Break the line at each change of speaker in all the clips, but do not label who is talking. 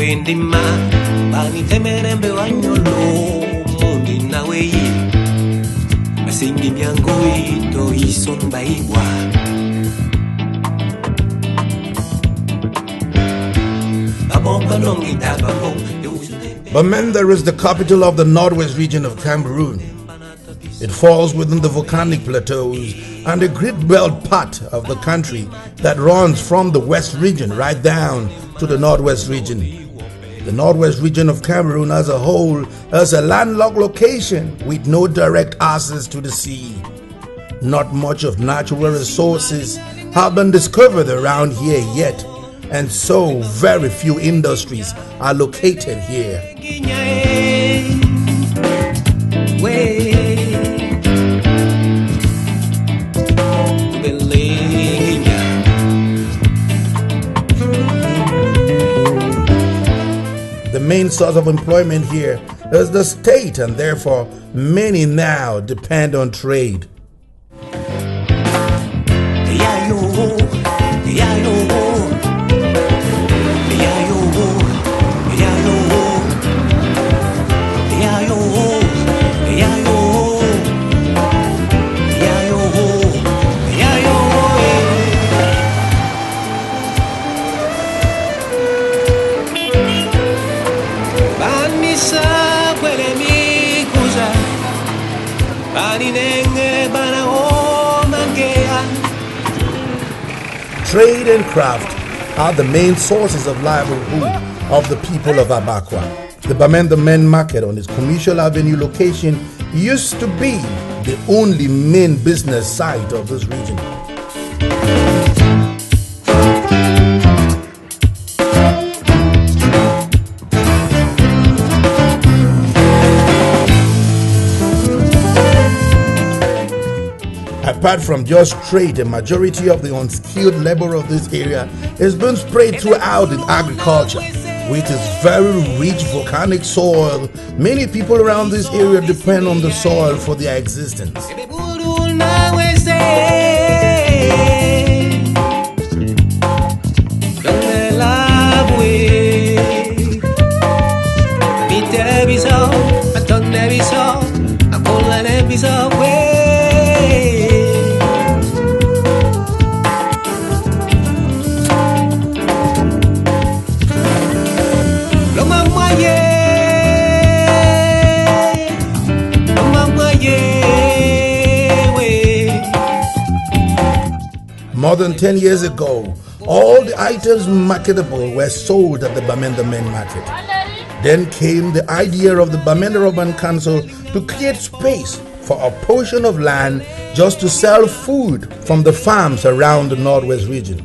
indima bani temerembe wanyolo mundi nawe yi masingi myango ito isomba iwa.
Bamenda is the capital of the northwest region of Cameroon. It falls within the volcanic plateaus and a great belt part of the country that runs from the west region right down to the northwest region. The northwest region of Cameroon as a whole is a landlocked location with no direct access to the sea. Not much of natural resources have been discovered around here yet, and so very few industries are located here. The main source of employment here is the state, and therefore many now depend on trade. Trade and craft are the main sources of livelihood of the people of Abakwa. The Bamenda main market on its Commercial Avenue location used to be the only main business site of this region. Apart from just trade, a majority of the unskilled labor of this area has been spread throughout in agriculture. With its very rich volcanic soil, many people around this area depend on the soil for their existence. More than 10 years ago, all the items marketable were sold at the Bamenda main market. Then came the idea of the Bamenda Urban Council to create space for a portion of land just to sell food from the farms around the northwest region.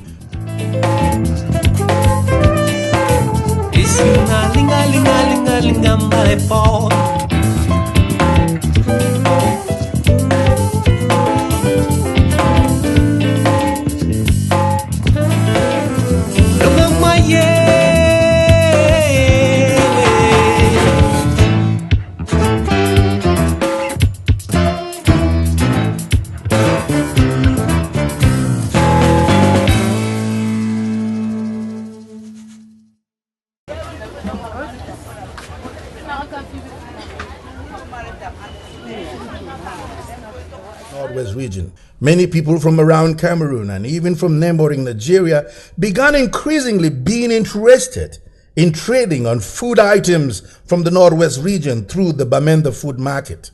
Northwest region. Many people from around Cameroon and even from neighboring Nigeria began increasingly being interested in trading on food items from the Northwest region through the Bamenda food market.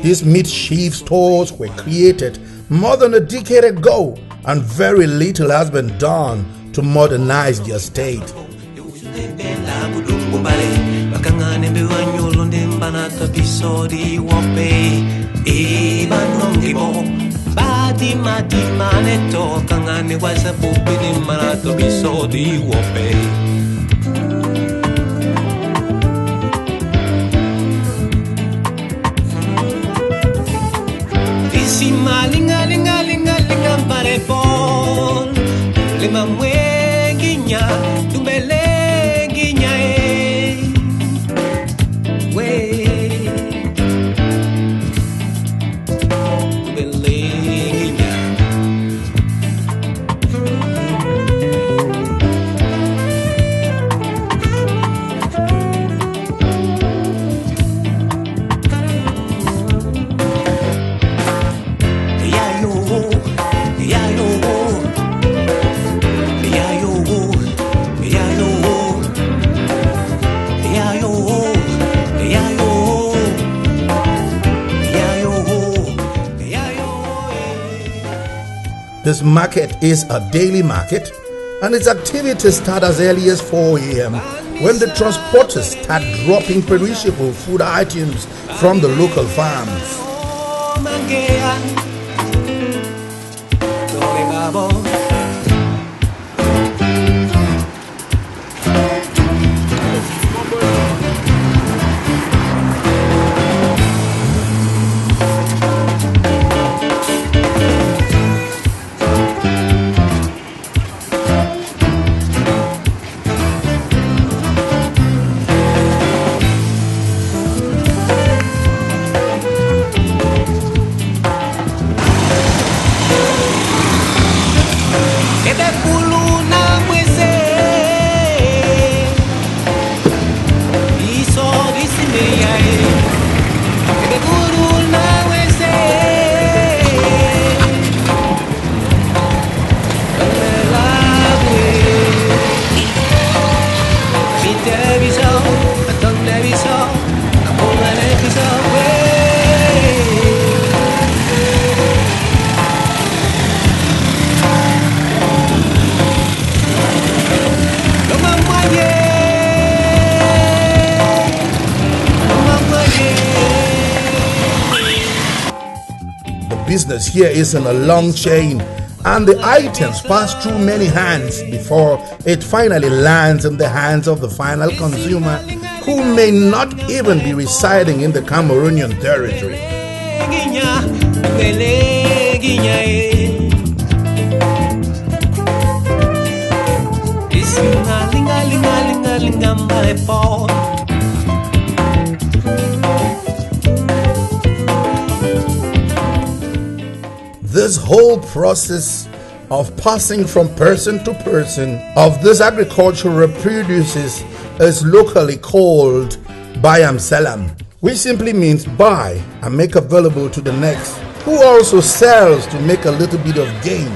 These meat stores were created more than a decade ago, and very little has been done to modernize their state.
mamwenginya tumbelenginya we tumbelenginya
This market is a daily market, and its activities start as early as 4 a.m. when the transporters start dropping perishable food items from the local farms. Business here is in a long chain, and the items pass through many hands before it finally lands in the hands of the final consumer, who may not even be residing in the Cameroonian territory. This whole process of passing from person to person of this agricultural produces is locally called Bayam, which simply means buy and make available to the next, who also sells to make a little bit of gain.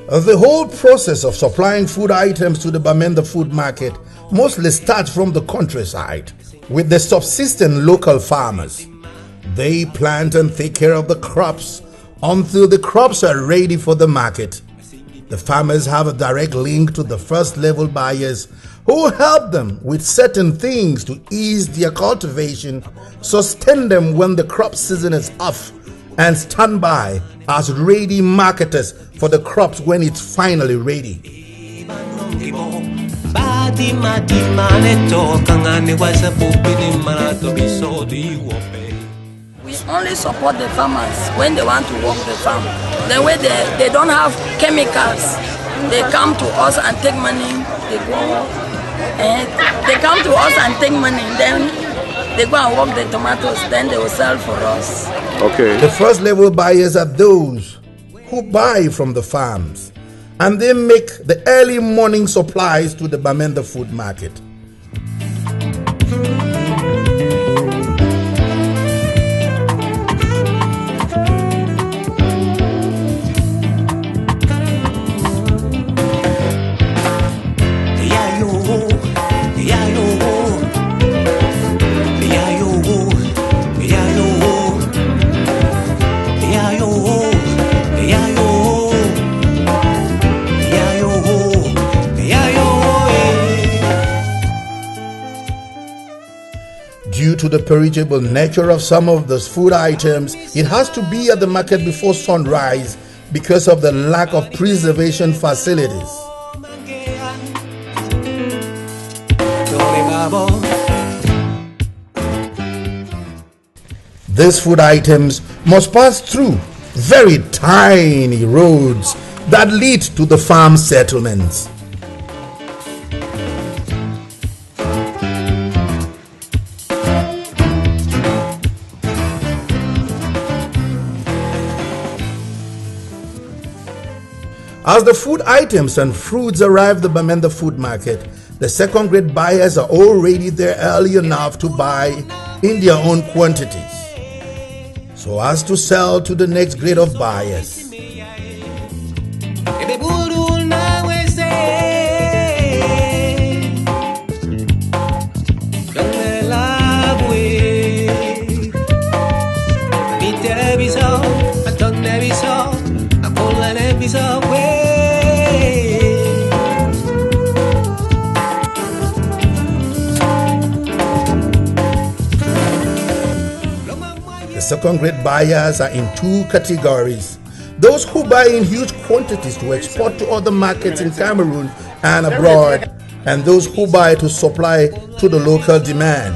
The whole process of supplying food items to the Bamenda food market mostly starts from the countryside with the subsistent local farmers. They plant and take care of the crops until the crops are ready for the market. The farmers have a direct link to the first level buyers who help them with certain things to ease their cultivation, sustain them when the crop season is off, and stand by as ready marketers for the crops when it's finally ready.
We only support the farmers when they want to work the farm. Then when they don't have chemicals, they come to us and take money. They come to us and take money. Then they go and work the tomatoes. Then they will sell for us.
Okay. The first level buyers are those who buy from the farms, and they make the early morning supplies to the Bamenda food market. Due to the perishable nature of some of those food items, it has to be at the market before sunrise because of the lack of preservation facilities. These food items must pass through very tiny roads that lead to the farm settlements. As the food items and fruits arrive at the Bamenda food market, the second-grade buyers are already there early enough to buy in their own quantities, so as to sell to the next grade of buyers. The second-grade buyers are in two categories: those who buy in huge quantities to export to other markets in Cameroon and abroad, and those who buy to supply to the local demand.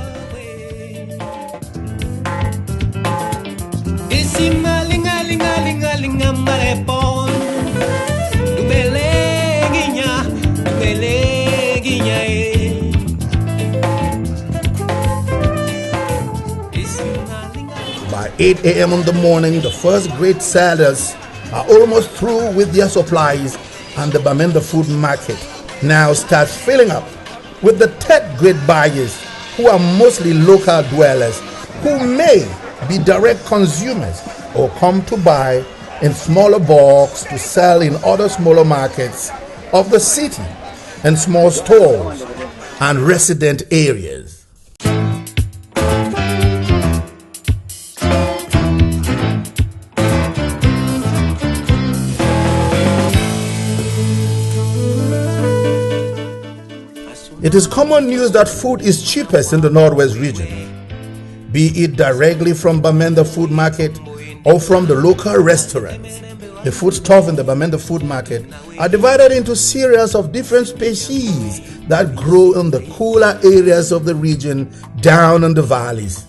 By 8 a.m. in the morning, the first grade sellers are almost through with their supplies, and the Bamenda food market now starts filling up with the third grade buyers, who are mostly local dwellers who may be direct consumers or come to buy in smaller bulks to sell in other smaller markets of the city and small stores and resident areas. It is common news that food is cheapest in the Northwest region, be it directly from Bamenda food market or from the local restaurants. The foodstuff in the Bamenda food market are divided into cereals of different species that grow in the cooler areas of the region down in the valleys.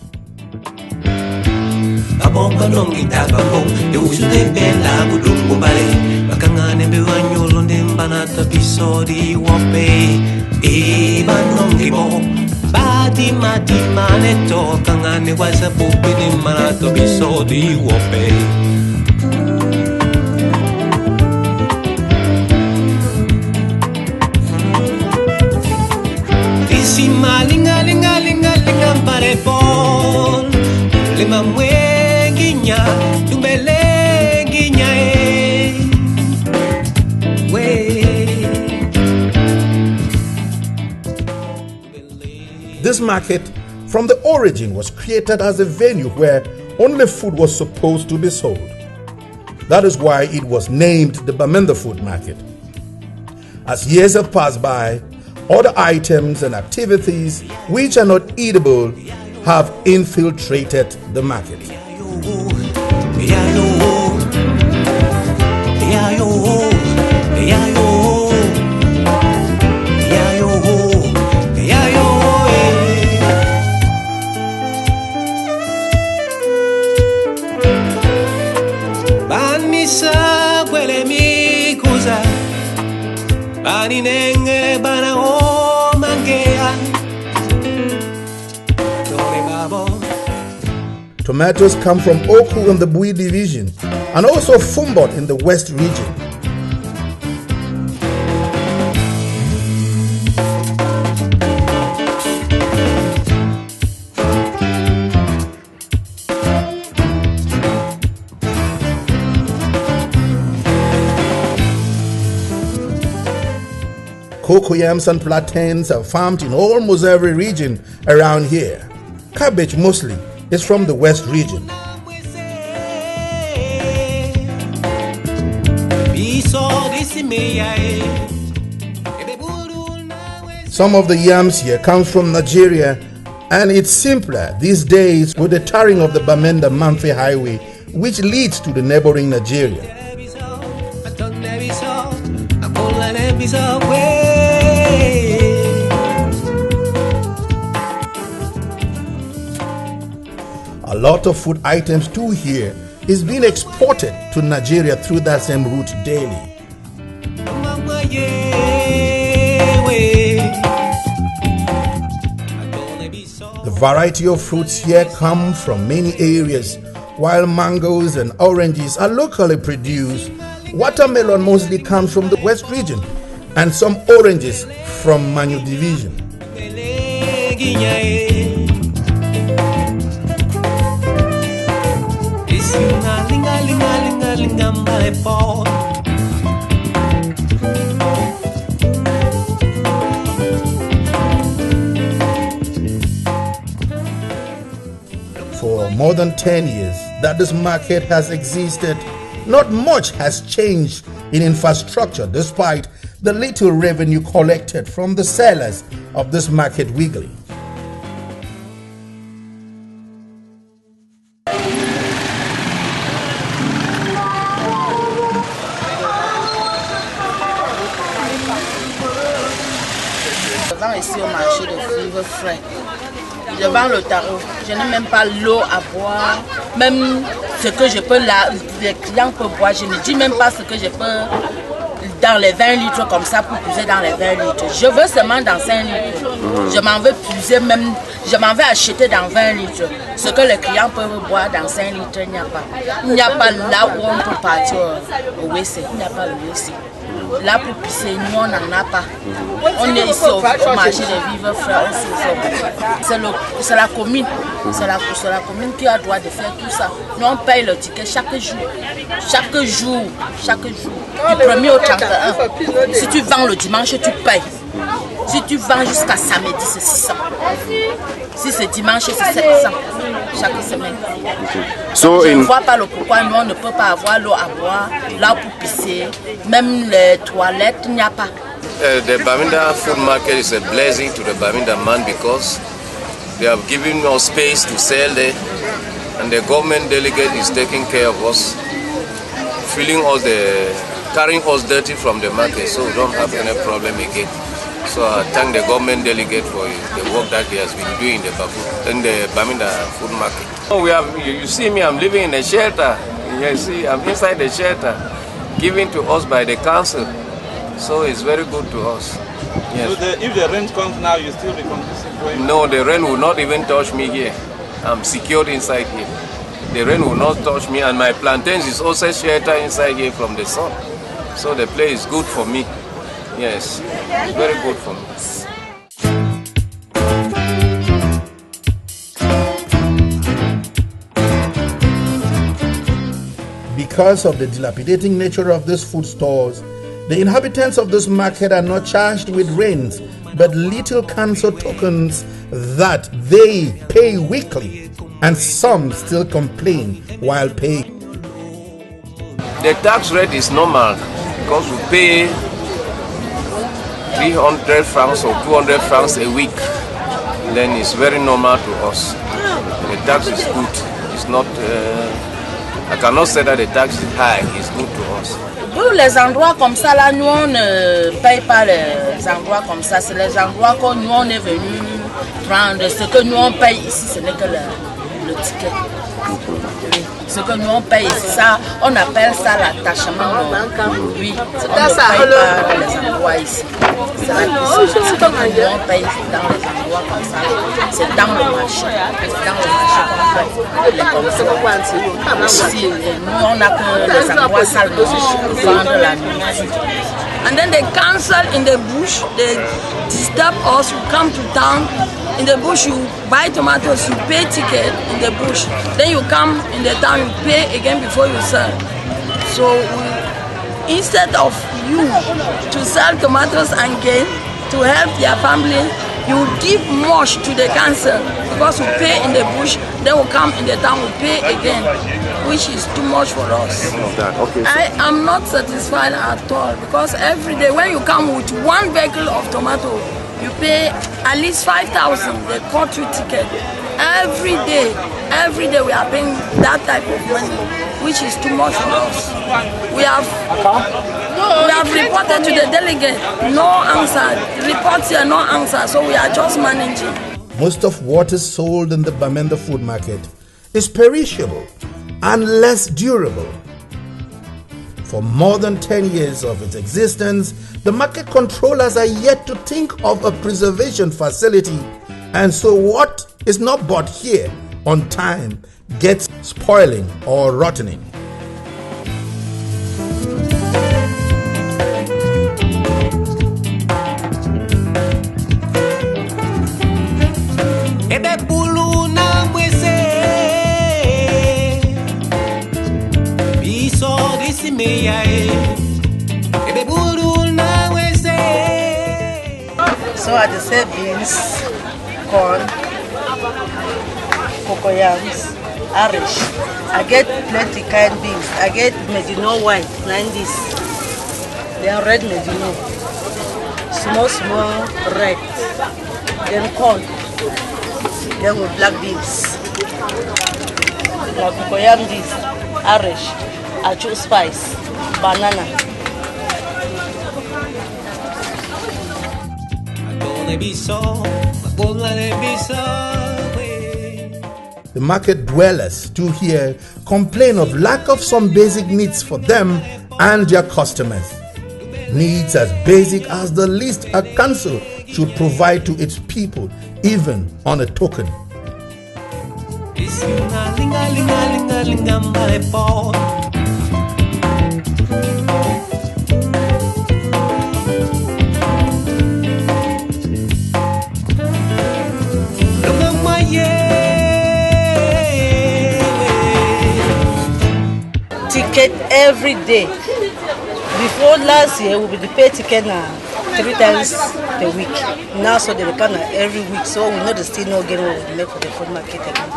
This market, from the origin, was created as a venue where only food was supposed to be sold. That is why it was named the Bamenda Food Market. As years have passed by, other items and activities which are not eatable have infiltrated the market. Tomatoes come from Oku in the Bui division and also Fumbot in the West region. Cocoyams and plantains are farmed in almost every region around here. Cabbage mostly is from the West region. Some of the yams here comes from Nigeria, and it's simpler these days with the tarring of the Bamenda Mamfe Highway, which leads to the neighboring Nigeria. A lot of food items too here is being exported to Nigeria through that same route daily. The variety of fruits here come from many areas. While mangoes and oranges are locally produced, watermelon mostly comes from the West region and some oranges from Manu division. For more than 10 years that this market has existed, not much has changed in infrastructure despite the little revenue collected from the sellers of this market weekly.
Je vends ici au marché de vivres frais. Je vends le tarot. Je n'ai même pas l'eau à boire. Même ce que je peux, les clients peuvent boire. Je ne dis même pas ce que je peux dans les 20 litres comme ça pour puiser dans les 20 litres. Je veux seulement dans 5 litres. Je m'en veux puiser même, je m'en vais acheter dans 20 litres. Ce que les clients peuvent boire dans 5 litres, il n'y a pas. Il n'y a pas là où on peut partir au WC. Il n'y a pas le WC. Là pour pisser, nous on n'en a pas. On est ici au marché des vivres frais aussi. C'est la commune. C'est la commune qui a le droit de faire tout ça. Nous on paye le ticket chaque jour. Chaque jour. Du 1er au 31. Si tu vends le dimanche, tu payes. Si tu vends jusqu'à samedi, c'est 600. Si c'est dimanche, c'est 700 chaque semaine. Je ne vois pas le pourquoi nous on ne peut pas avoir l'eau à boire, là pour pisser, même les toilettes, il n'y a pas.
The Bamenda food market is a blessing to the Bamenda man because they have given us space to sell there, and the government delegate is taking care of us, carrying us dirty from the market, so we don't have any problem again. So I thank the government delegate for the work that he has been doing in the Bamenda food market. Oh, you see me, I'm living in a shelter. You see, I'm inside the shelter given to us by the council. So it's very good to us. Yes.
So if the rent comes now, you still be conducive?
No, the rain will not even touch me here. I'm secured inside here. The rain will not touch me, and my plantains is also shelter inside here from the sun. So the place is good for me. Yes, it's very good for me.
Because of the dilapidating nature of these food stores, the inhabitants of this market are not charged with rents, but little council tokens that they pay weekly, and some still complain while paying.
The tax rate is normal because we pay 300 francs or 200 francs a week. Then it's very normal to us. The tax is good. It's not. I cannot say that the tax is high. It's good to us.
Pour les endroits comme ça, là, nous on ne paye pas les endroits comme ça. C'est les endroits que nous on est venu prendre. Ce que nous on paye ici, ce n'est que le ticket. Ce que nous on paye ici, ça, on appelle ça l'attachement. Oui, on ne paye pas les endroits ici. C'est la question. Ce que nous on paye dans les endroits comme ça, c'est dans le marché. C'est dans le marché qu'on paye les commissions. Ici, nous on n'a que les endroits sales pour vendre la nourriture.
And then they cancel in the bush, they disturb us, you come to town, in the bush you buy tomatoes, you pay ticket in the bush, then you come in the town, you pay again before you sell. So instead of you to sell tomatoes and gain, to help their family, you give much to the council because we pay in the bush, then we come in the town, we pay again, which is too much for us.
Okay, so
I am not satisfied at all because every day when you come with one vehicle of tomato, you pay at least 5,000. They cut you ticket every day we are paying that type of money. which is too much for us. We have reported to the delegate, no answer. Reports here, no answer. So we are just managing.
Most of what is sold in the Bamenda food market is perishable and less durable. For more than 10 years of its existence, the market controllers are yet to think of a preservation facility, and so what is not bought here on time gets spoiling or rotting.
So I just say beans, corn, cocoyams, Irish. I get plenty kind beans. I get Medino white, 90s. Then red Medino. Small red. Then corn. Then with black beans. Now cocoyam this, Irish. I choose spice, banana.
The market dwellers too here complain of lack of some basic needs for them and their customers. Needs as basic as the least a council should provide to its people, even on a token.
Ticket every day. Before last year, we would pay ticket 3 times a week. Now, so they come every week. So we know the still no gain what we make for the food market again.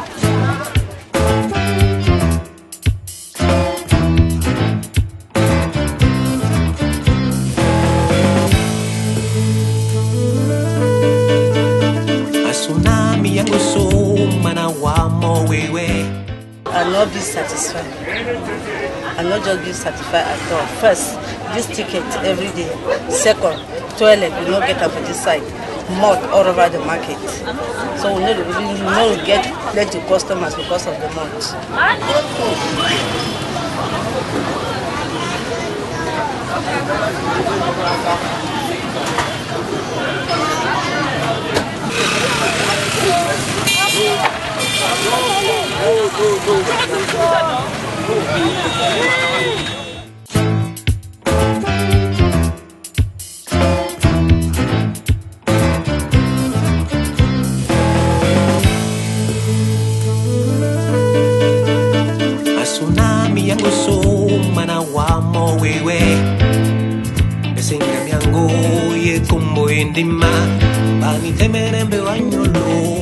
I'll not be satisfied. I'll not just be satisfied at all. First, this ticket every day. Second, toilet, we don't get up for this side. Mud all over the market. So we know we get plenty of customers because of the mud.
Tsunami yangu soma na wamo wewe esinga myango ye kumbo indima bani temerembe wanyolo